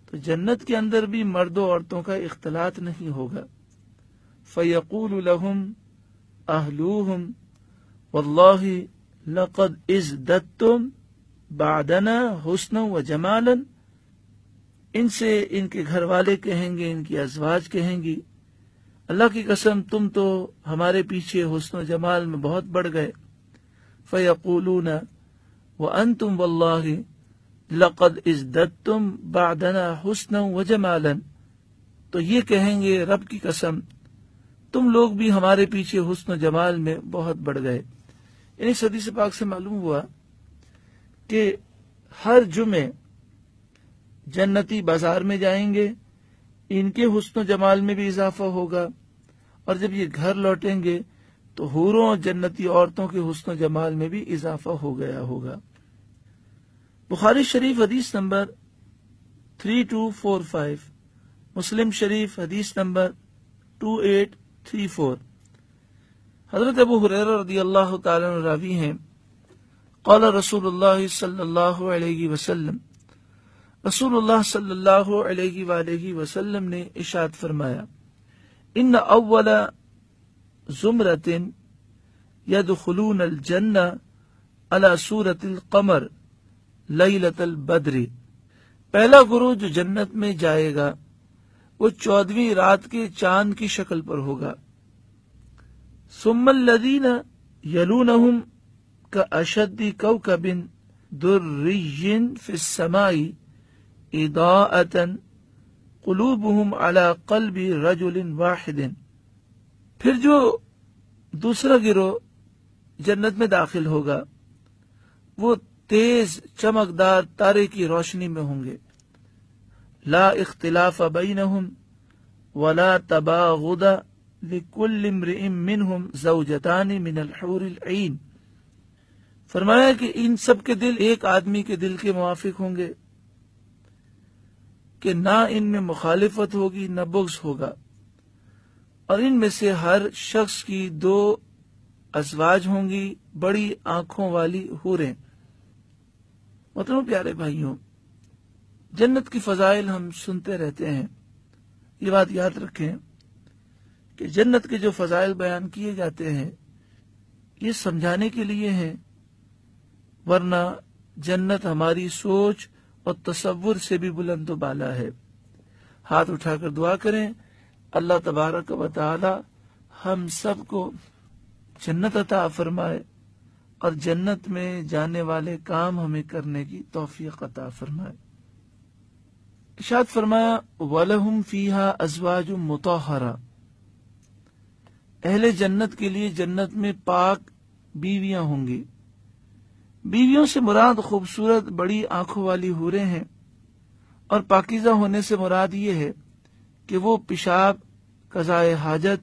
تو جنت کے اندر بھی مرد و عورتوں کا اختلاط نہیں ہوگا. فَيَقُولُ لَهُمْ أَهْلُوهُمْ وَاللَّهِ لَقَدْ ازْدَدْتُمْ بَعْدَنَا حُسْنًا وَجَمَالًا. ان سے ان کے گھر والے کہیں گے، ان کی ازواج کہیں گی، اللہ کی قسم تم تو ہمارے پیچھے حسن و جمال میں بہت بڑھ گئے. فَيَقُولُونَ وَأَنْتُمْ وَاللَّهِ لَقَدْ ازْدَدْتُمْ بَعْدَنَا حُسْنًا وَجَمَالًا. تو یہ کہیں گے رب کی قسم تم لوگ بھی ہمارے پیچھے حسن و جمال میں بہت بڑھ گئے. اس حدیث پاک سے معلوم ہوا کہ ہر جمعے جنتی بازار میں جائیں گے، ان کے حسن و جمال میں بھی اضافہ ہوگا، اور جب یہ گھر لوٹیں گے تو حوروں اور جنتی عورتوں کے حسن و جمال میں بھی اضافہ ہو گیا ہوگا. بخاری شریف حدیث نمبر 3245، مسلم شریف حدیث نمبر 2834. حضرت ابو ہریرہ رضی اللہ تعالی عنہ راوی ہیں، قال رسول اللہ صلی اللہ علیہ وسلم، رسول اللہ صلی اللہ علیہ وآلہ وسلم نے ارشاد فرمایا، ان اول زمرۃ يدخلون الجنہ علی صورت القمر لیلۃ البدر. پہلا گروہ جو جنت میں جائے گا وہ 14ویں رات کے چاند کی شکل پر ہوگا. ثم الذین یلونہم کاشد کوکب دری فی السماء اضاءۃ قلوبہم علی قلب رجل واحد. پھر جو دوسرا گروہ جنت میں داخل ہوگا وہ تیز چمکدار تارے کی روشنی میں ہوں گے. لا اختلاف بینہم ولا تباغض لکل امرئ منہم زوجتان من الحور العین. فرمایا کہ ان سب کے دل ایک آدمی کے دل کے موافق ہوں گے کہ نہ ان میں مخالفت ہوگی نہ بغض ہوگا، اور ان میں سے ہر شخص کی 2 ازواج ہوں گی بڑی آنکھوں والی حوریں. محترم پیارے بھائیوں، جنت کی فضائل ہم سنتے رہتے ہیں. یہ بات یاد رکھیں کہ جنت کے جو فضائل بیان کیے جاتے ہیں یہ سمجھانے کے لیے ہیں، ورنہ جنت ہماری سوچ اور تصور سے بھی بلند و بالا ہے. ہاتھ اٹھا کر دعا کریں، اللہ تبارک و تعالی ہم سب کو جنت عطا فرمائے اور جنت میں جانے والے کام ہمیں کرنے کی توفیق عطا فرمائے. ارشاد فرمایا، وَلَهُمْ فِيهَا أَزْوَاجٌ مُطَهَّرَةٌ. اہل جنت کے لیے جنت میں پاک بیویاں ہوں گی. بیویوں سے مراد خوبصورت بڑی آنکھوں والی حوریں ہیں، اور پاکیزہ ہونے سے مراد یہ ہے کہ وہ پیشاب، قضائے حاجت،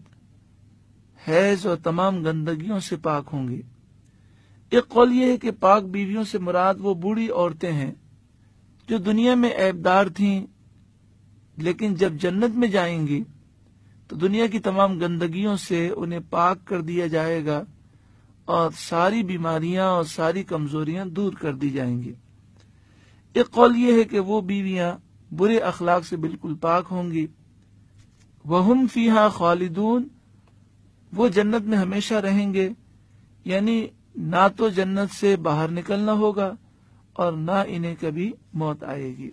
حیض اور تمام گندگیوں سے پاک ہوں گی. ایک قول یہ ہے کہ پاک بیویوں سے مراد وہ بوڑھی عورتیں ہیں جو دنیا میں عیبدار تھیں، لیکن جب جنت میں جائیں گی تو دنیا کی تمام گندگیوں سے انہیں پاک کر دیا جائے گا اور ساری بیماریاں اور ساری کمزوریاں دور کر دی جائیں گی. ایک قول یہ ہے کہ وہ بیویاں برے اخلاق سے بالکل پاک ہوں گی. وَهُمْ فِيهَا خَالِدُونَ. وہ جنت میں ہمیشہ رہیں گے، یعنی نہ تو جنت سے باہر نکلنا ہوگا اور نہ انہیں کبھی موت آئے گی.